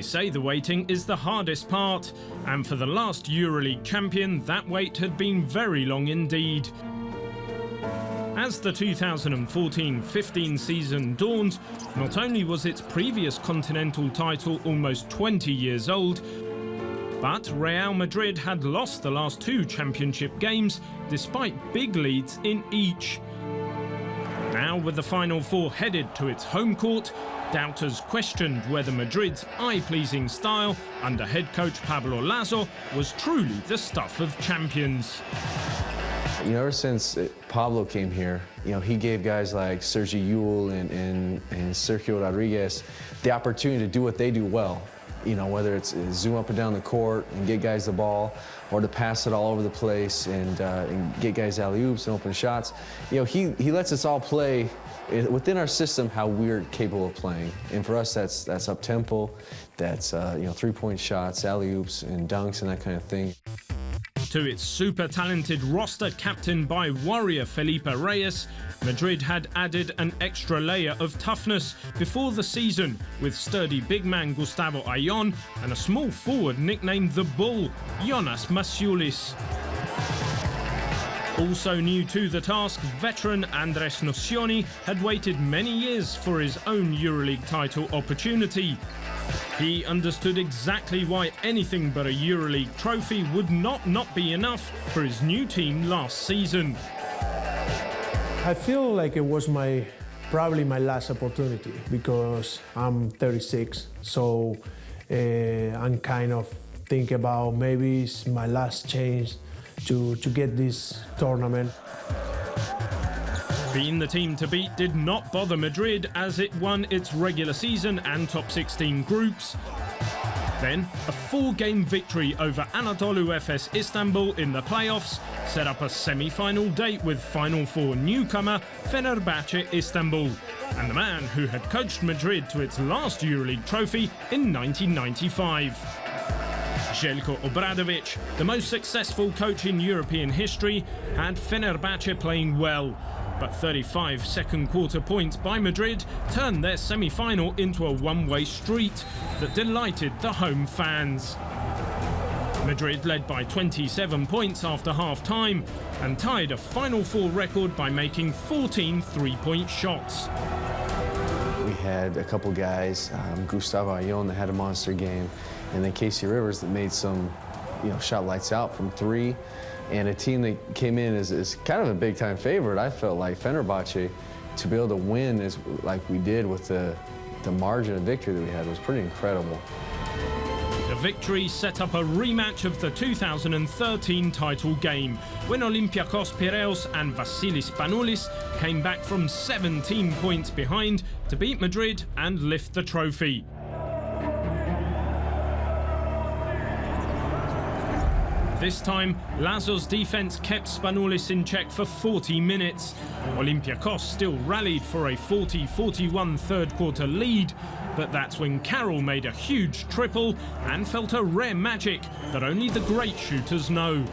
say the waiting is the hardest part, and for the last Euroleague champion, that wait had been very long indeed. As the 2014-15 season dawned, not only was its previous continental title almost 20 years old, but Real Madrid had lost the last two championship games despite big leads in each. Now, with the Final Four headed to its home court, doubters questioned whether Madrid's eye-pleasing style under head coach Pablo Laso was truly the stuff of champions. You know, ever since Pablo came here, you know, he gave guys like Sergi Llull and Sergio Rodriguez the opportunity to do what they do well. You know, whether it's zoom up and down the court and get guys the ball, or to pass it all over the place and get guys alley-oops and open shots. You know, he lets us all play within our system how we're capable of playing. And for us, that's up-tempo, that's you know, three-point shots, alley-oops and dunks and that kind of thing. To its super talented roster captained by warrior Felipe Reyes, Madrid had added an extra layer of toughness before the season with sturdy big man Gustavo Ayllón and a small forward nicknamed the Bull, Jonas Masiulis. Also new to the task, veteran Andres Nocioni had waited many years for his own Euroleague title opportunity. He understood exactly why anything but a Euroleague trophy would not be enough for his new team last season. I feel like it was probably my last opportunity because I'm 36, so I'm kind of thinking about maybe it's my last chance to get this tournament. Being the team to beat did not bother Madrid as it won its regular season and top 16 groups. Then, a 4-game victory over Anadolu Efes Istanbul in the playoffs set up a semi-final date with Final Four newcomer Fenerbahce Istanbul, and the man who had coached Madrid to its last Euroleague trophy in 1995. Željko Obradović, the most successful coach in European history, had Fenerbahce playing well. But 35 second-quarter points by Madrid turned their semi-final into a one-way street that delighted the home fans. Madrid led by 27 points after half-time and tied a Final Four record by making 14 three-point shots. We had a couple guys, Gustavo Ayllón that had a monster game, and then Casey Rivers that made some, you know, shot lights out from three. And a team that came in as kind of a big-time favorite. I felt like Fenerbahce, to be able to win like we did with the margin of victory that we had was pretty incredible. The victory set up a rematch of the 2013 title game, when Olympiacos Piraeus and Vasilis Spanoulis came back from 17 points behind to beat Madrid and lift the trophy. This time, Laso's defense kept Spanoulis in check for 40 minutes. Olympiacos still rallied for a 40-41 third-quarter lead, but that's when Carroll made a huge triple and felt a rare magic that only the great shooters know.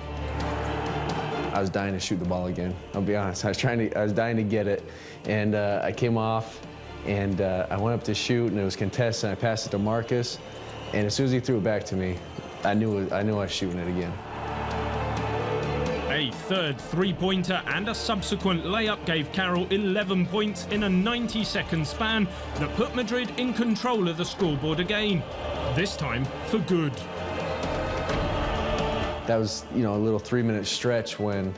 I was dying to shoot the ball again, I'll be honest. I was dying to get it, and I came off, and I went up to shoot, and it was contested, and I passed it to Marcus, and as soon as he threw it back to me, I knew I was shooting it again. A third three-pointer and a subsequent layup gave Carroll 11 points in a 90-second span that put Madrid in control of the scoreboard again, this time for good. That was, you know, a little 3-minute stretch when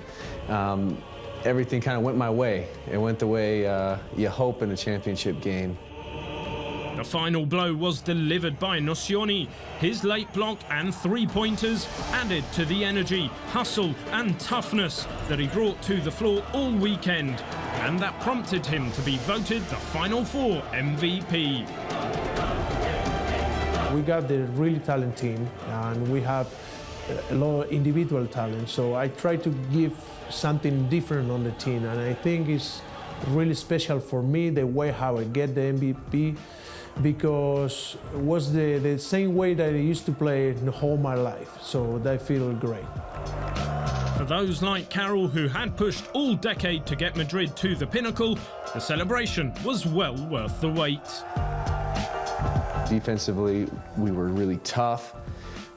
everything kind of went my way. It went the way you hope in a championship game. The final blow was delivered by Nocioni. His late block and three-pointers added to the energy, hustle and toughness that he brought to the floor all weekend, and that prompted him to be voted the Final Four MVP. We got the really talented team, and we have a lot of individual talent, so I try to give something different on the team, and I think it's really special for me the way how I get the MVP, because it was the same way that I used to play the whole my life, so I feel great. For those like Carroll who had pushed all decade to get Madrid to the pinnacle, the celebration was well worth the wait. Defensively, we were really tough.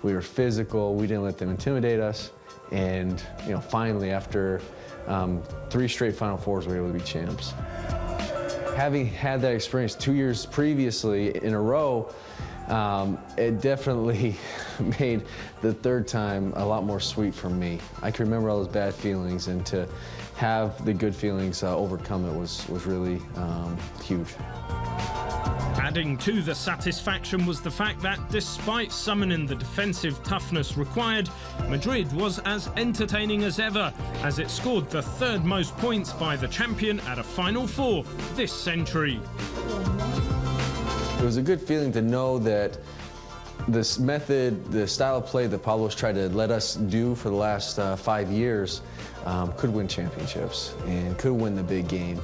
We were physical. We didn't let them intimidate us. And finally, after 3 straight Final Fours, we were able to be champs. Having had that experience 2 years previously in a row, it definitely made the third time a lot more sweet for me. I can remember all those bad feelings, and to have the good feelings overcome it was really huge. Adding to the satisfaction was the fact that despite summoning the defensive toughness required, Madrid was as entertaining as ever, as it scored the 3rd most points by the champion at a Final Four this century. It was a good feeling to know that this method, the style of play that Pablo's tried to let us do for the last 5 years could win championships and could win the big game.